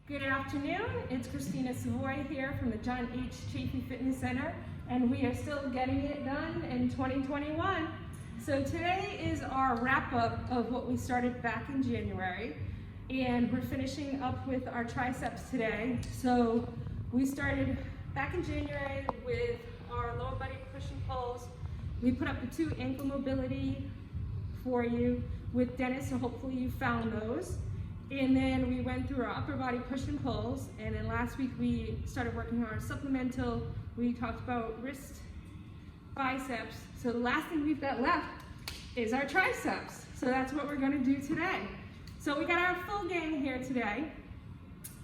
Good afternoon, it's Christina Savoy here from the John H Chafee Fitness Center, and we are still getting it done in 2021. So today is our wrap-up of what we started back in January, and we're finishing up with our triceps today. So we started back in January with our lower body push and pulls. We put up the 2 ankle mobility for you with Dennis, so hopefully you found those. And then we went through our upper body push and pulls, and then last week we started working on our supplemental. We talked about wrist, biceps. So the last thing we've got left is our triceps. So that's what we're gonna do today. So we got our full gang here today,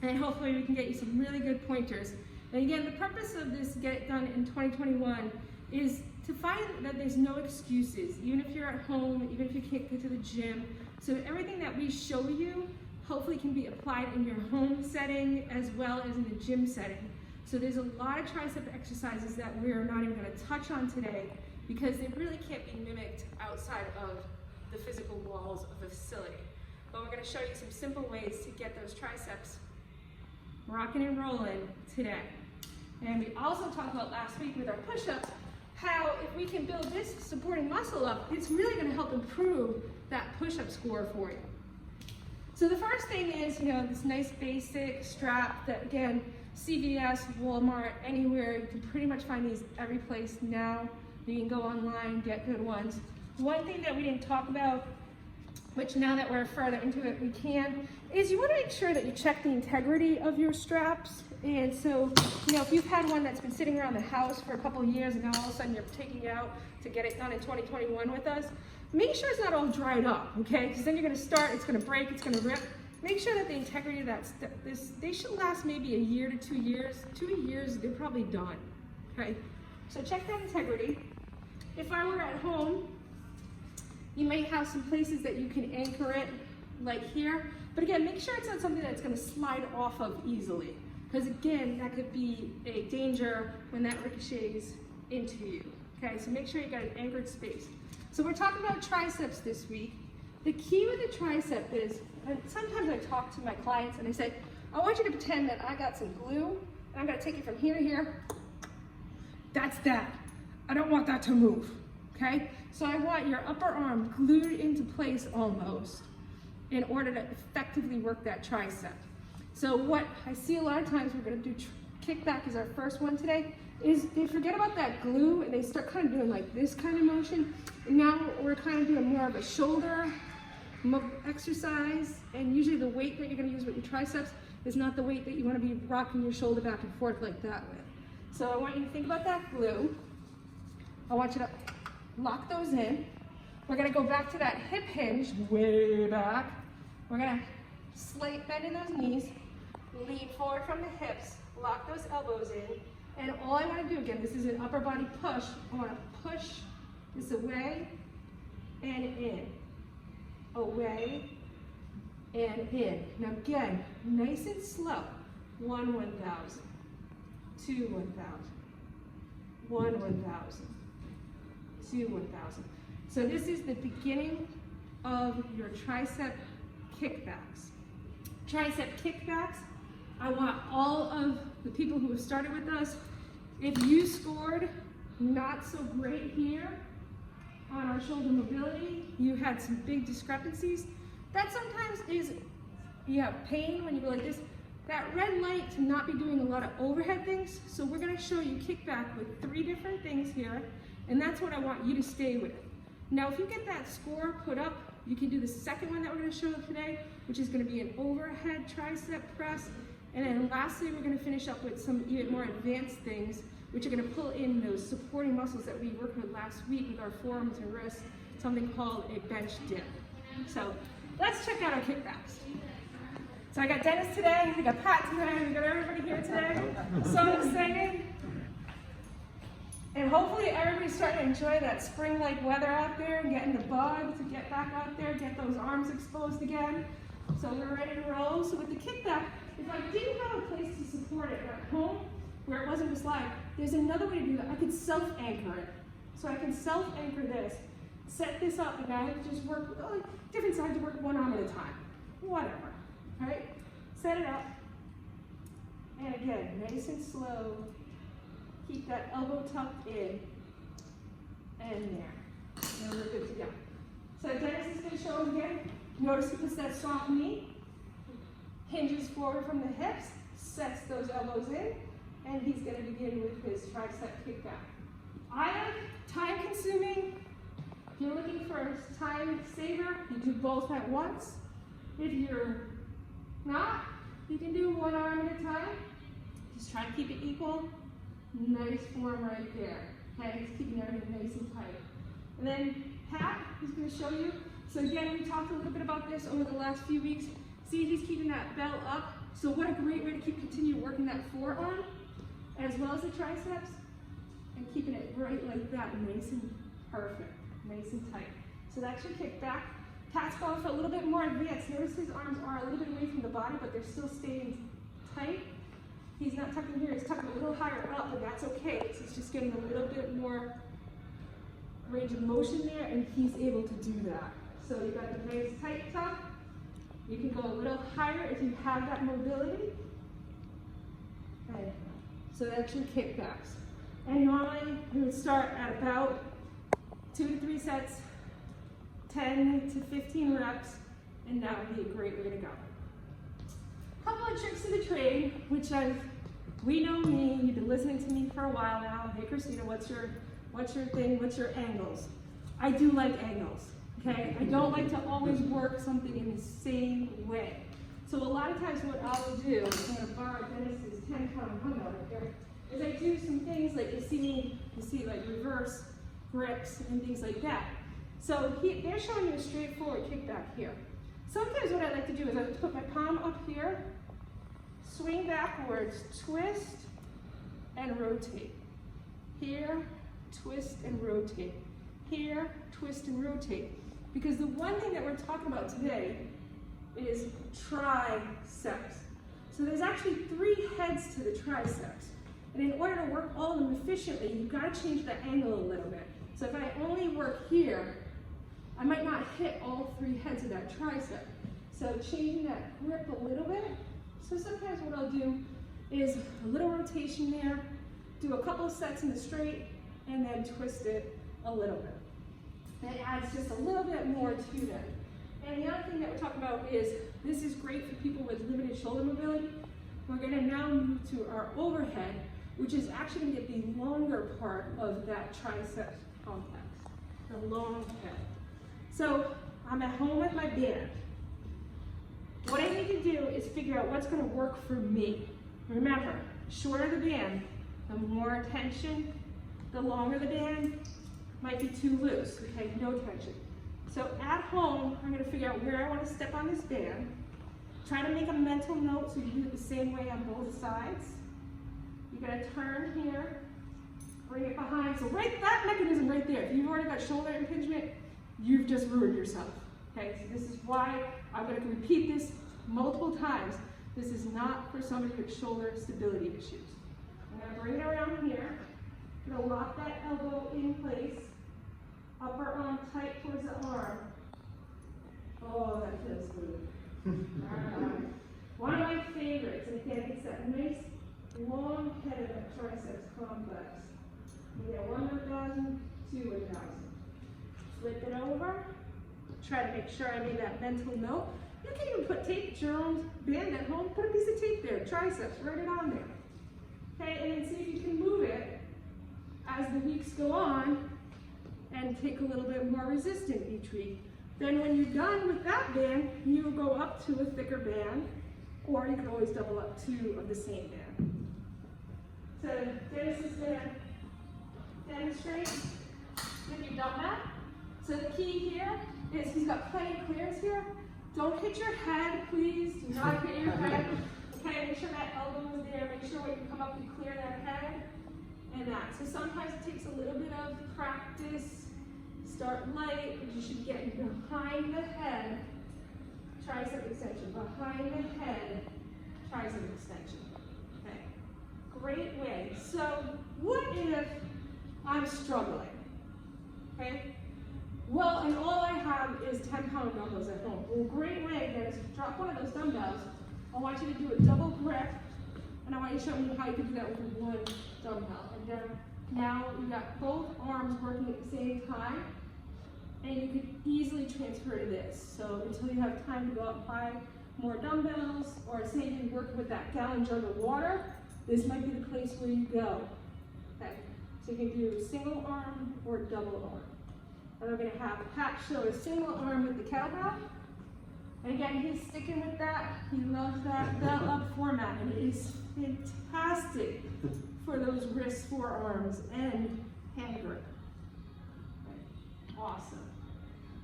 and hopefully we can get you some really good pointers. And again, the purpose of this Get It Done in 2021 is to find that there's no excuses, even if you're at home, even if you can't get to the gym. So everything that we show you hopefully can be applied in your home setting as well as in the gym setting. So there's a lot of tricep exercises that we're not even going to touch on today because they really can't be mimicked outside of the physical walls of a facility. But we're going to show you some simple ways to get those triceps rocking and rolling today. And we also talked about last week with our push-ups how if we can build this supporting muscle up, it's really going to help improve that push-up score for you. So the first thing is, this nice basic strap that, again, CVS, Walmart, anywhere, you can pretty much find these every place now. You can go online, get good ones. One thing that we didn't talk about, which now that we're further into it, we can, is you want to make sure that you check the integrity of your straps. And so, if you've had one that's been sitting around the house for a couple of years and now all of a sudden you're taking it out to get it done in 2021 with us, make sure it's not all dried up, okay? Because then you're going to start, it's going to break, it's going to rip. Make sure that the integrity of that, they should last maybe a year to 2 years. 2 years, they're probably done, okay? So check that integrity. If I were at home, you may have some places that you can anchor it, like here. But again, make sure it's not something that's going to slide off of easily. Because again, that could be a danger when that ricochets into you. Okay, so make sure you got an anchored space. So we're talking about triceps this week. The key with the tricep is, and sometimes I talk to my clients and I say, I want you to pretend that I got some glue and I'm going to take it from here to here. That's that. I don't want that to move. Okay? So I want your upper arm glued into place almost in order to effectively work that tricep. So what I see a lot of times, we're going to do kickback as our first one today, is they forget about that glue and they start kind of doing like this kind of motion. And now we're kind of doing more of a shoulder exercise, and usually the weight that you're going to use with your triceps is not the weight that you want to be rocking your shoulder back and forth like that with. So I want you to think about that glue. I want you to lock those in. We're going to go back to that hip hinge, way back. We're going to bend in those knees, lean forward from the hips, lock those elbows in, and all I want to do, again, this is an upper body push. I want to push this away and in, away and in. Now again, nice and slow. 1, 1,000, 2, 1,000, 1, 1,000, 2, 1,000. So this is the beginning of your tricep kickbacks. Tricep kickbacks, I want all of the people who have started with us, if you scored not so great here on our shoulder mobility, you had some big discrepancies, that sometimes is, you have pain when you go like this, that red light to not be doing a lot of overhead things. So we're going to show you kickback with 3 different things here, and that's what I want you to stay with. Now if you get that score put up, you can do the second one that we're going to show today, which is going to be an overhead tricep press. And then lastly, we're going to finish up with some even more advanced things, which are going to pull in those supporting muscles that we worked with last week with our forearms and wrists, something called a bench dip. So let's check out our kickbacks. So I got Dennis today, I got Pat today, we got everybody here today. So excited. And hopefully everybody's starting to enjoy that spring-like weather out there and getting the bug to get back out there, get those arms exposed again. So we're ready to roll. So with the kickback, if I didn't have a place to support it at home, where it wasn't a slide, there's another way to do that. I could self-anchor it. So I can self-anchor this, set this up, and I have to just work, different sides to work one arm at a time. Whatever, all right? Set it up, And again, nice and slow. Keep that elbow tucked in. And there. And we're good to go. So Dennis is going to show him again. Notice he puts that soft knee, hinges forward from the hips, sets those elbows in, and he's going to begin with his tricep kickback. I am time consuming. If you're looking for a time saver, you do both at once. If you're not, you can do one arm at a time. Just try to keep it equal. Nice form right there. Okay, he's keeping everything nice and tight. And then Pat is going to show you. So again, we talked a little bit about this over the last few weeks. See, he's keeping that belt up. So what a great way to continue working that forearm, as well as the triceps, and keeping it right like that, nice and perfect, nice and tight. So that's your kickback. Pat's going for a little bit more advanced. Notice his arms are a little bit away from the body, but they're still staying tight. He's not tucking here, he's tucking a little higher up, and that's okay. So he's just getting a little bit more range of motion there, and he's able to do that. So you got the nice tight tuck. You can go a little higher if you have that mobility. Okay. So that's your kickbacks. And normally we would start at about 2 to 3 sets, 10 to 15 reps, and that would be a great way to go. A couple of tricks of the trade, which we know me, you've been listening to me for a while now. Hey Christina, what's your thing, what's your angles? I do like angles, okay? I don't like to always work something in the same way. So a lot of times what I'll do, I'm gonna borrow Dennis's 10-pound dumbbell right here, is I do some things like you see like reverse grips and things like that. So they're showing you a straightforward kickback here. Sometimes what I like to do is I put my palm up here, swing backwards, twist, and rotate. Here, twist and rotate. Here, twist and rotate. Because the one thing that we're talking about today is triceps. So there's actually 3 heads to the triceps. And in order to work all of them efficiently, you've got to change the angle a little bit. So if I only work here, I might not hit all 3 heads of that tricep. So changing that grip a little bit. So sometimes what I'll do is a little rotation there, do a couple of sets in the straight, and then twist it a little bit. That adds just a little bit more to that. And the other thing that we're talking about is, this is great for people with limited shoulder mobility. We're gonna now move to our overhead, which is actually gonna get the longer part of that tricep complex, the long head. So I'm at home with my band. What I need to do is figure out what's gonna work for me. Remember, shorter the band, the more tension, the longer the band, might be too loose, okay, no tension. So at home, I'm gonna figure out where I wanna step on this band, try to make a mental note so you do it the same way on both sides. You're gonna turn here, bring it behind. So that mechanism right there, if you've already got shoulder impingement, you've just ruined yourself. Okay, so this is why I'm going to repeat this multiple times. This is not for somebody with shoulder stability issues. I'm going to bring it around here. I'm going to lock that elbow in place. Upper arm tight towards the arm. Oh, that feels good. One of my favorites, and again, it's that nice long head of that triceps complex. You get 1,000, 2,000. Flip it over. Try to make sure I made that mental note. You can even put tape to your own band at home. Put a piece of tape there, triceps, write it on there. Okay, and then see if you can move it as the weeks go on and take a little bit more resistant each week. Then when you're done with that band, you go up to a thicker band, or you can always double up 2 of the same band. So Dennis is going to demonstrate if you've done that. So the key here is he's got plenty of clearance here. Don't hit your head, please. Do not hit your head. Okay, make sure that elbow is there. Make sure when you come up, you clear that head and that. So sometimes it takes a little bit of practice. Start light, but you should get behind the head, tricep extension. Behind the head, tricep extension. Okay, great way. So what if I'm struggling? Okay. Well, and all I have is 10-pound dumbbells at home. Well, great way then is drop one of those dumbbells. I want you to do a double grip And I want to show you how you can do that with one dumbbell. And then now you got both arms working at the same time, and you can easily transfer to this. So until you have time to go out and buy more dumbbells, or say you're working with that gallon jug of water, this might be the place where you go. Okay, so you can do single arm or double arm. And we're going to have Pat show a single arm with the cowbell. And again, he's sticking with that. He loves that bell up format, and it is fantastic for those wrists, forearms, and hand grip. Awesome.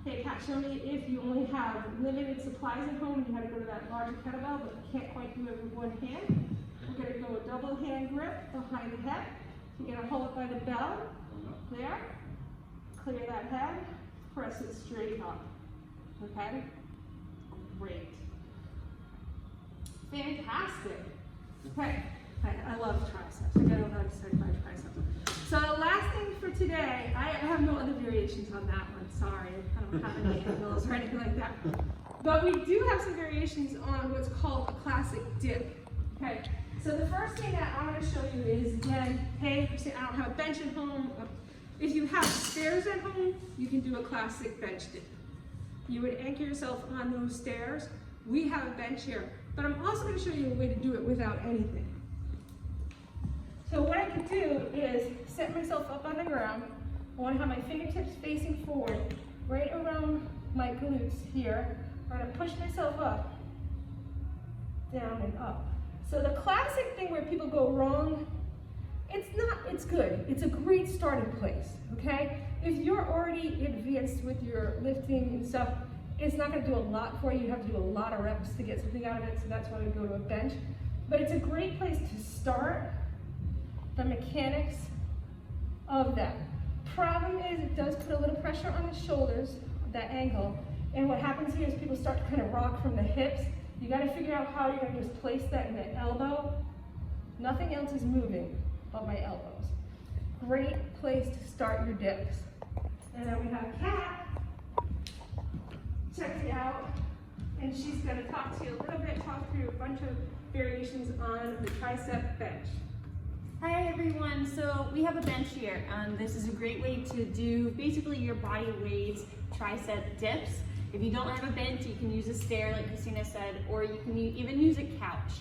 Okay, Pat, show me if you only have limited supplies at home, you had to go to that larger kettlebell, but you can't quite do it with one hand. We're going to go a double hand grip behind the head. You're going to hold it by the bell. There. Clear that head. Press it straight up. Okay? Great. Fantastic. Okay. I love triceps. I get a lot excited by triceps. So the last thing for today, I have no other variations on that one. Sorry, I don't have any angles or anything like that. But we do have some variations on what's called a classic dip. Okay. So the first thing that I want to show you is, again, hey, I don't have a bench at home. If you have stairs at home, you can do a classic bench dip. You would anchor yourself on those stairs. We have a bench here, but I'm also going to show you a way to do it without anything. So what I can do is set myself up on the ground. I want to have my fingertips facing forward, right around my glutes here. I'm going to push myself up, down and up. So the classic thing where people go wrong, it's good. It's a great starting place, okay? If you're already advanced with your lifting and stuff, it's not gonna do a lot for you. You have to do a lot of reps to get something out of it, so that's why we go to a bench. But it's a great place to start the mechanics of that. Problem is, it does put a little pressure on the shoulders, that angle, and what happens here is people start to kind of rock from the hips. You got to figure out how you're going to just place that in the elbow. Nothing else is moving but my elbows. Great place to start your dips. And then we have Kat. Check it out. And she's going to talk to you a little bit, talk through a bunch of variations on the tricep bench. Hi everyone, so we have a bench here. This is a great way to do basically your body weight tricep dips. If you don't have a bench, you can use a stair like Christina said, or you can even use a couch.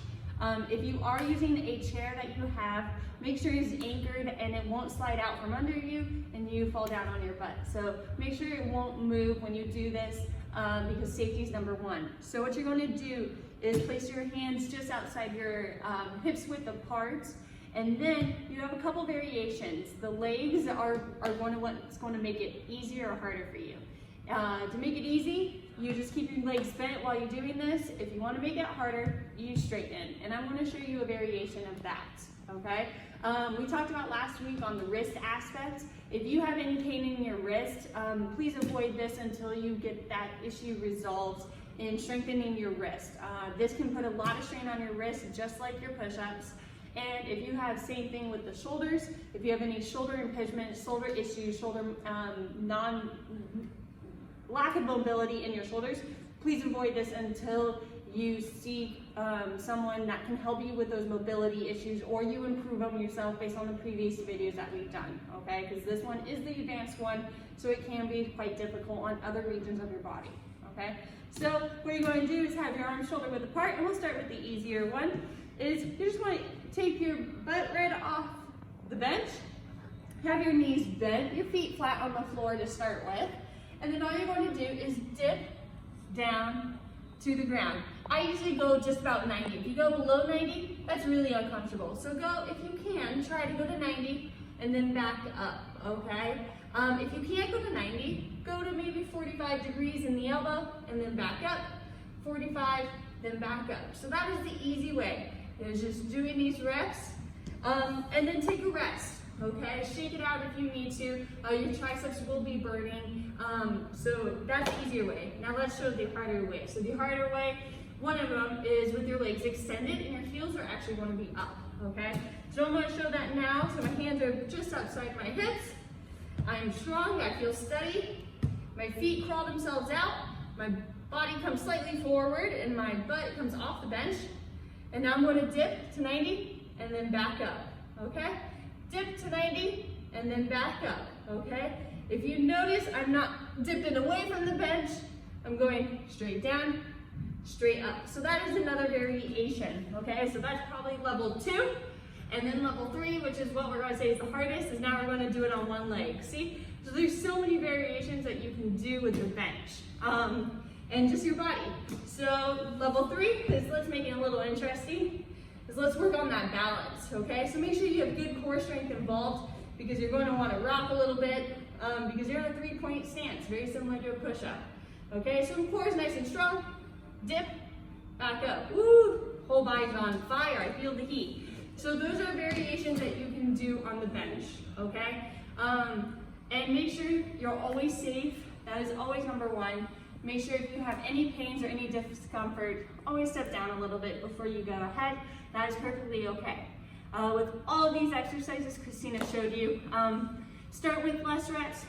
If you are using a chair that you have, make sure it's anchored and it won't slide out from under you and you fall down on your butt. So make sure it won't move when you do this because safety is number one. So what you're going to do is place your hands just outside your hips width apart, and then you have a couple variations. The legs are what's going to make it easier or harder for you. To make it easy, you just keep your legs bent while you're doing this. If you want to make it harder, you straighten. And I'm going to show you a variation of that, okay? We talked about last week on the wrist aspect. If you have any pain in your wrist, please avoid this until you get that issue resolved in strengthening your wrist. This can put a lot of strain on your wrist, just like your push-ups. And if you have same thing with the shoulders, if you have any shoulder impingement, shoulder issues, shoulder lack of mobility in your shoulders, please avoid this until you seek someone that can help you with those mobility issues, or you improve them yourself based on the previous videos that we've done, okay? Because this one is the advanced one, so it can be quite difficult on other regions of your body, okay? So what you're going to do is have your arms shoulder width apart, and we'll start with the easier one. Is you just want to take your butt right off the bench, have your knees bent, your feet flat on the floor to start with, and then all you're going to do is dip down to the ground. I usually go just about 90. If you go below 90, that's really uncomfortable. So go, if you can, try to go to 90 and then back up, okay? If you can't go to 90, go to maybe 45 degrees in the elbow and then back up, 45, then back up. So that is the easy way. It's just doing these reps, and then take a rest, okay? Shake it out if you need to. Your triceps will be burning, so that's the easier way. Now let's show the harder way. So the harder way, one of them is with your legs extended and your heels are actually going to be up, okay? So I'm going to show that now. So my hands are just outside my hips. I'm strong, I feel steady. My feet crawl themselves out. My body comes slightly forward and my butt comes off the bench. And now I'm going to dip to 90 and then back up, okay? Dip to 90 and then back up, okay? If you notice, I'm not dipping away from the bench. I'm going straight down, straight up. So that is another variation, okay? So that's probably level 2. And then level 3, which is what we're going to say is the hardest, is now we're going to do it on one leg. See? So there's so many variations that you can do with your bench and just your body. So level 3 is, let's make it a little interesting, is let's work on that balance, okay? So make sure you have good core strength involved because you're going to want to rock a little bit because you're in a 3-point stance, very similar to a push-up. Okay, so core is nice and strong. Dip, back up. Woo! Whole body's on fire. I feel the heat. So those are variations that you can do on the bench, okay? And make sure you're always safe. That is always number 1. Make sure if you have any pains or any discomfort, always step down a little bit before you go ahead. That is perfectly okay. With all of these exercises Christina showed you, start with less reps,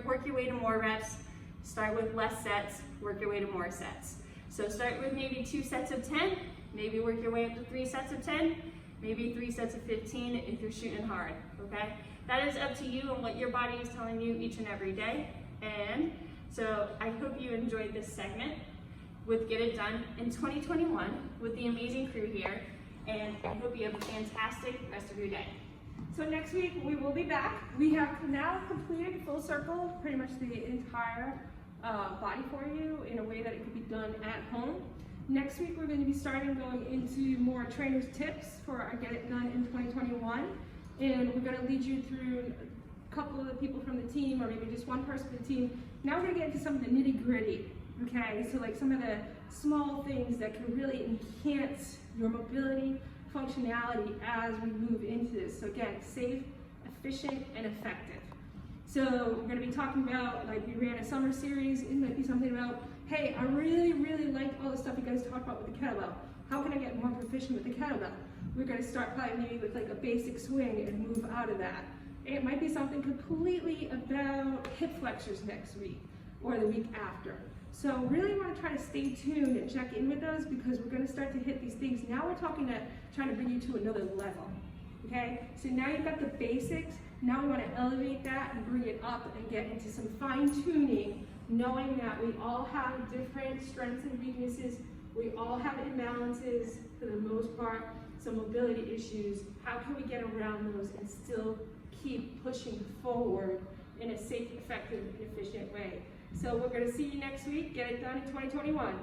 work your way to more reps. Start with less sets, work your way to more sets. So start with maybe 2 sets of 10, maybe work your way up to 3 sets of 10, maybe 3 sets of 15 if you're shooting hard, okay? That is up to you and what your body is telling you each and every day. And so I hope you enjoyed this segment with Get It Done in 2021 with the amazing crew here. And I hope you have a fantastic rest of your day. So next week we will be back. We have now completed full circle, pretty much the entire body for you in a way that it could be done at home. Next week we're going to be starting going into more trainer's tips for our Get It Done in 2021. And we're going to lead you through a couple of the people from the team or maybe just one person from the team. Now we're going to get into some of the nitty gritty, okay? So like some of the small things that can really enhance your mobility, functionality as we move into this. So again, safe, efficient, and effective. So we're going to be talking about, like we ran a summer series, it might be something about, hey, I really like all the stuff you guys talked about with the kettlebell. How can I get more proficient with the kettlebell? We're going to start probably maybe with like a basic swing and move out of that. It might be something completely about hip flexors next week or the week after. So really want to try to stay tuned and check in with us because we're going to start to hit these things. Now we're trying to bring you to another level, okay? So now you've got the basics. Now we want to elevate that and bring it up and get into some fine tuning, knowing that we all have different strengths and weaknesses. We all have imbalances for the most part, some mobility issues. How can we get around those and still keep pushing forward in a safe, effective, and efficient way? So we're going to see you next week. Get It Done in 2021.